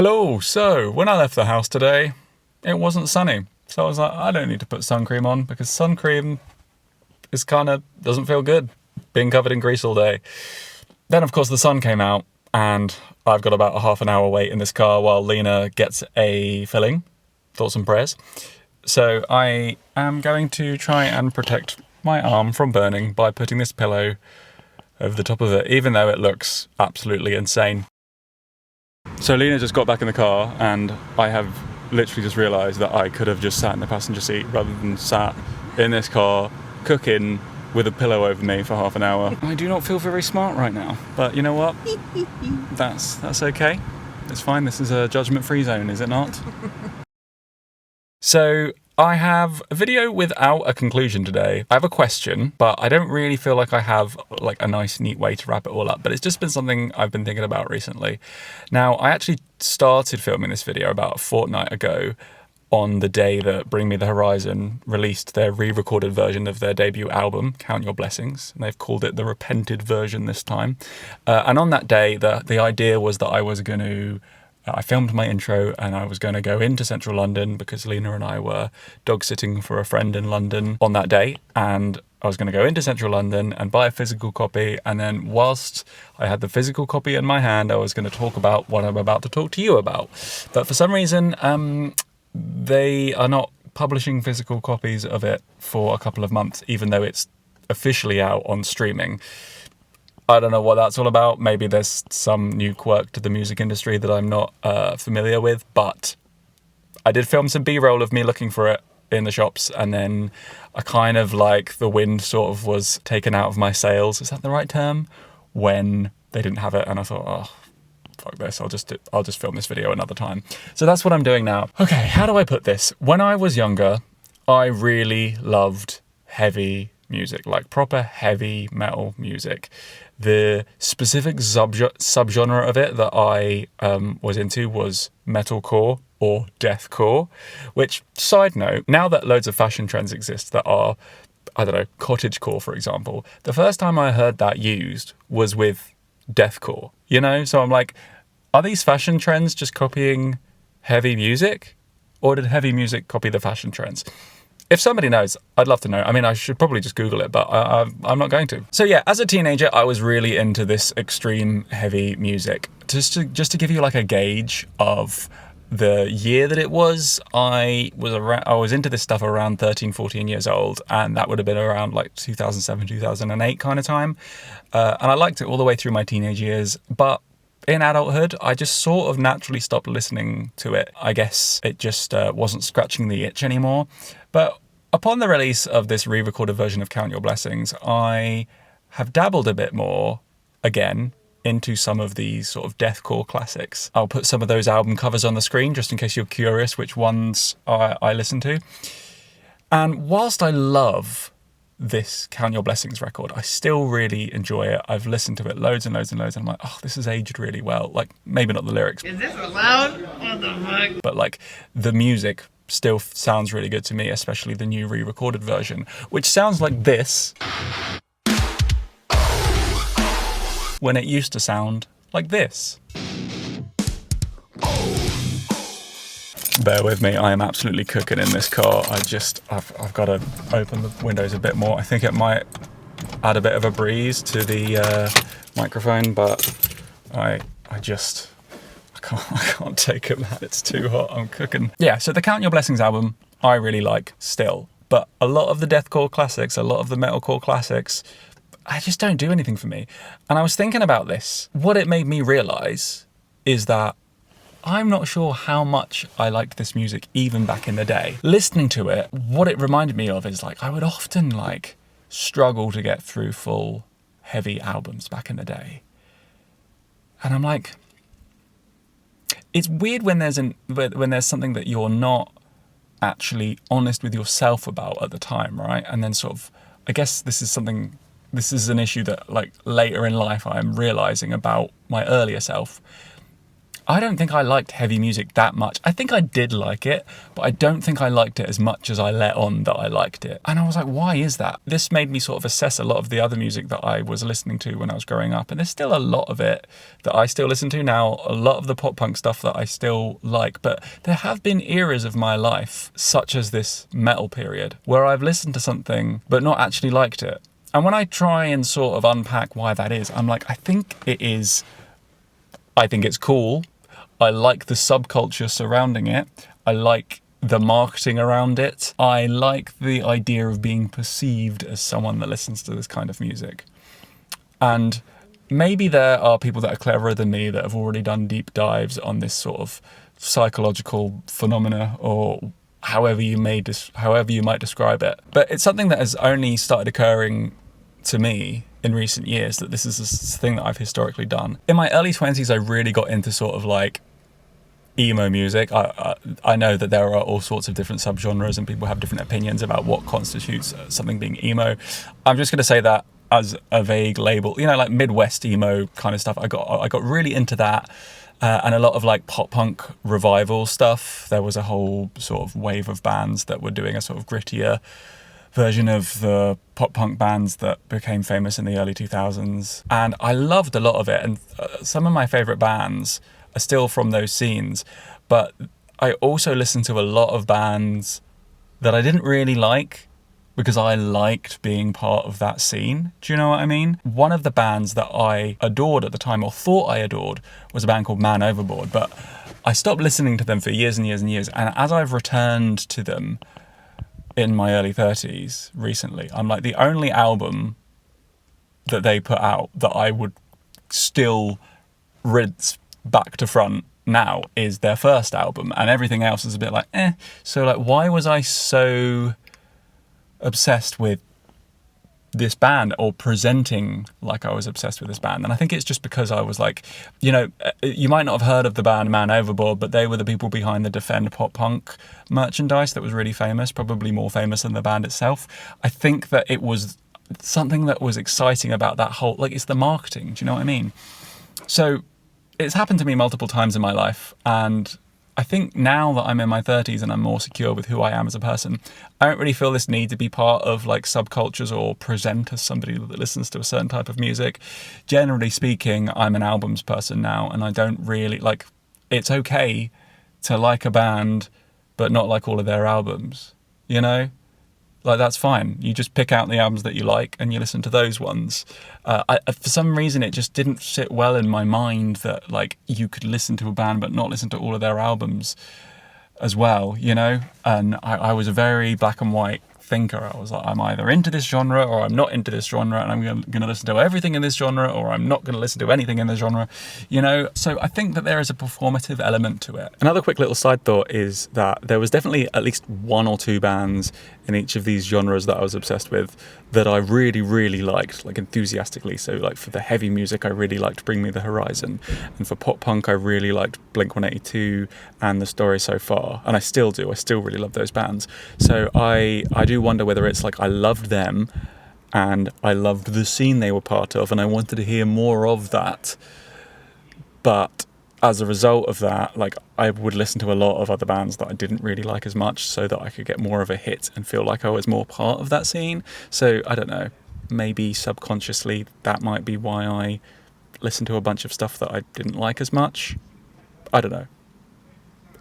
Hello, so when I left the house today, it wasn't sunny. So I was like, I don't need to put sun cream on because sun cream is doesn't feel good being covered in grease all day. Then of course the sun came out and I've got about a half an hour wait in this car while Lena gets a filling. Thoughts and prayers. So I am going to try and protect my arm from burning by putting this pillow over the top of it, even though it looks absolutely insane. So Lena just got back in the car and I have literally just realised that I could have just sat in the passenger seat rather than sat in this car cooking with a pillow over me for half an hour. I do not feel very smart right now, but you know what? That's okay. It's fine. This is a judgment-free zone, is it not? So I have a video without a conclusion today. I have a question, but I don't really feel like I have a nice, neat way to wrap it all up. But it's just been something I've been thinking about recently. Now, I actually started filming this video about a fortnight ago on the day that Bring Me the Horizon released their re-recorded version of their debut album, Count Your Blessings. And they've called it the repented version this time. And on that day, the idea was that I filmed my intro and I was going to go into central London because Lena and I were dog sitting for a friend in London on that day. And I was going to go into central London and buy a physical copy. And then whilst I had the physical copy in my hand, I was going to talk about what I'm about to talk to you about. But for some reason, they are not publishing physical copies of it for a couple of months, even though it's officially out on streaming. I don't know what that's all about. Maybe there's some new quirk to the music industry that I'm not familiar with, but I did film some B-roll of me looking for it in the shops, and then the wind sort of was taken out of my sails. Is that the right term? When they didn't have it, and I thought, oh, fuck this, I'll just film this video another time. So that's what I'm doing now. Okay, how do I put this? When I was younger, I really loved heavy music, like proper heavy metal music. The specific subgenre of it that I was into was metalcore or deathcore, which, side note, now that loads of fashion trends exist that are, I don't know, cottagecore, for example, the first time I heard that used was with deathcore, you know? So I'm like, are these fashion trends just copying heavy music? Or did heavy music copy the fashion trends? If somebody knows, I'd love to know. I mean, I should probably just Google it, but I'm not going to. So yeah, as a teenager, I was really into this extreme heavy music. Just to give you like a gauge of the year that it was, I was into this stuff around 13, 14 years old, and that would have been around like 2007, 2008 kind of time. And I liked it all the way through my teenage years, but in adulthood, I just sort of naturally stopped listening to it. I guess it just wasn't scratching the itch anymore. But upon the release of this re-recorded version of Count Your Blessings, I have dabbled a bit more, again, into some of these sort of deathcore classics. I'll put some of those album covers on the screen, just in case you're curious which ones I listen to. And whilst I love this Count Your Blessings record, I still really enjoy it. I've listened to it loads and loads and loads, and I'm like, oh, this has aged really well. Like, maybe not the lyrics. Is this allowed? What the fuck? But like, the music still sounds really good to me, especially the new re-recorded version, which sounds like this, when it used to sound like this. Bear with me, I am absolutely cooking in this car. I've got to open the windows a bit more. I think it might add a bit of a breeze to the microphone, but I can't take it, man. It's too hot. I'm cooking. Yeah, so the Count Your Blessings album, I really like still. But a lot of the deathcore classics, a lot of the metalcore classics, I just don't do anything for me. And I was thinking about this. What it made me realise is that I'm not sure how much I liked this music even back in the day. Listening to it, what it reminded me of is like, I would often like struggle to get through full heavy albums back in the day. And I'm like, it's weird when there's something that you're not actually honest with yourself about at the time, right? And then sort of, I guess this is an issue that like later in life I'm realizing about my earlier self. I don't think I liked heavy music that much. I think I did like it, but I don't think I liked it as much as I let on that I liked it. And I was like, why is that? This made me sort of assess a lot of the other music that I was listening to when I was growing up. And there's still a lot of it that I still listen to now, a lot of the pop punk stuff that I still like. But there have been eras of my life, such as this metal period, where I've listened to something but not actually liked it. And when I try and sort of unpack why that is, I'm like, I think it's cool. I like the subculture surrounding it. I like the marketing around it. I like the idea of being perceived as someone that listens to this kind of music. And maybe there are people that are cleverer than me that have already done deep dives on this sort of psychological phenomena, or however you might describe it. But it's something that has only started occurring to me in recent years, that this is a thing that I've historically done. In my early 20s, I really got into sort of like emo music. I know that there are all sorts of different subgenres and people have different opinions about what constitutes something being emo. I'm just going to say that as a vague label, like Midwest emo kind of stuff. I got really into that, and a lot of like pop punk revival stuff. There was a whole sort of wave of bands that were doing a sort of grittier version of the pop punk bands that became famous in the early 2000s. And I loved a lot of it. And some of my favorite bands are still from those scenes. But I also listened to a lot of bands that I didn't really like because I liked being part of that scene. Do you know what I mean? One of the bands that I adored at the time, or thought I adored, was a band called Man Overboard. But I stopped listening to them for years and years and years. And as I've returned to them in my early 30s recently, I'm like, the only album that they put out that I would still rinse back to front now is their first album, and everything else is a bit like so like, why was I so obsessed with this band, or presenting like I was obsessed with this band? And I think it's just because I was like, you might not have heard of the band Man Overboard, but they were the people behind the Defend pop punk merchandise that was really famous, probably more famous than the band itself. I think that it was something that was exciting about that whole, like, it's the marketing, do you know what I mean? So it's happened to me multiple times in my life, and I think now that I'm in my 30s and I'm more secure with who I am as a person, I don't really feel this need to be part of like subcultures or present as somebody that listens to a certain type of music. Generally speaking, I'm an albums person now, and I don't really like, it's okay to like a band but not like all of their albums, Like, that's fine. You just pick out the albums that you like and you listen to those ones. For some reason, it just didn't sit well in my mind that, like, you could listen to a band but not listen to all of their albums as well, And I was a very black and white thinker. I was like, I'm either into this genre or I'm not into this genre, and I'm going to listen to everything in this genre, or I'm not going to listen to anything in this genre, So I think that there is a performative element to it. Another quick little side thought is that there was definitely at least one or two bands in each of these genres that I was obsessed with that I really, really liked, like enthusiastically. So like for the heavy music, I really liked Bring Me the Horizon. And for pop punk, I really liked Blink-182 and The Story So Far. And I still do. I still really love those bands. So I do wonder whether it's like I loved them and I loved the scene they were part of and I wanted to hear more of that. But as a result of that, like, I would listen to a lot of other bands that I didn't really like as much so that I could get more of a hit and feel like I was more part of that scene. So I don't know, maybe subconsciously that might be why I listened to a bunch of stuff that I didn't like as much. I don't know.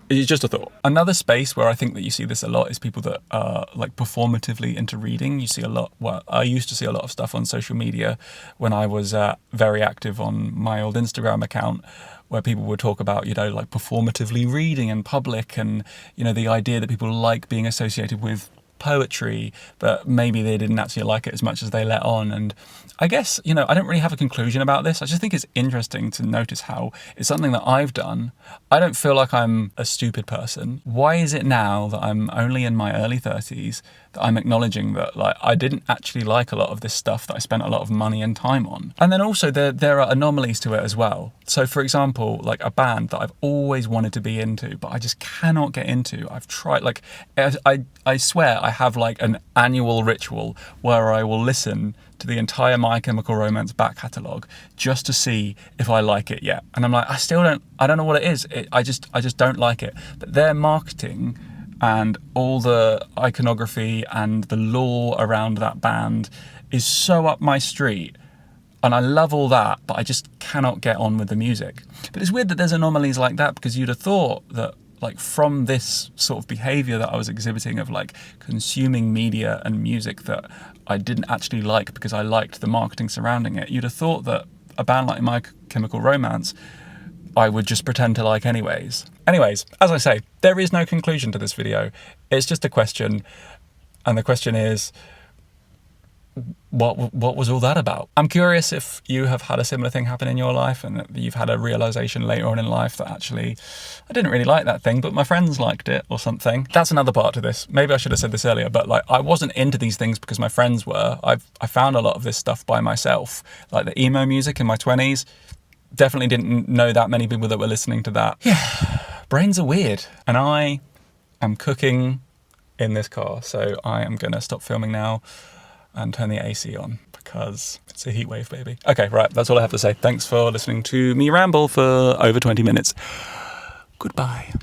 It's just a thought. Another space where I think that you see this a lot is people that are like performatively into reading. You see a lot, well, I used to see a lot of stuff on social media when I was very active on my old Instagram account, where people would talk about, like performatively reading in public, and, the idea that people like being associated with poetry, but maybe they didn't actually like it as much as they let on. And I guess, I don't really have a conclusion about this. I just think it's interesting to notice how it's something that I've done. I don't feel like I'm a stupid person. Why is it now that I'm only in my early 30s that I'm acknowledging that like I didn't actually like a lot of this stuff that I spent a lot of money and time on. And then also there are anomalies to it as well. So for example, like a band that I've always wanted to be into, but I just cannot get into. I've tried, like, I swear I have like an annual ritual where I will listen to the entire My Chemical Romance back catalogue just to see if I like it yet. And I'm like, I don't know what it is. I just don't like it. But their marketing and all the iconography and the lore around that band is so up my street. And I love all that, but I just cannot get on with the music. But it's weird that there's anomalies like that, because you'd have thought that, like, from this sort of behaviour that I was exhibiting of like consuming media and music that I didn't actually like because I liked the marketing surrounding it, you'd have thought that a band like My Chemical Romance I would just pretend to like anyways. Anyways, as I say, there is no conclusion to this video. It's just a question, and the question is, what was all that about? I'm curious if you have had a similar thing happen in your life and that you've had a realization later on in life that actually, I didn't really like that thing, but my friends liked it or something. That's another part to this. Maybe I should have said this earlier, but like I wasn't into these things because my friends were. I found a lot of this stuff by myself, like the emo music in my 20s. Definitely didn't know that many people that were listening to that. Yeah, brains are weird. And I am cooking in this car, so I am gonna stop filming now and turn the AC on because it's a heat wave, baby. Okay, right, that's all I have to say. Thanks for listening to me ramble for over 20 minutes. Goodbye.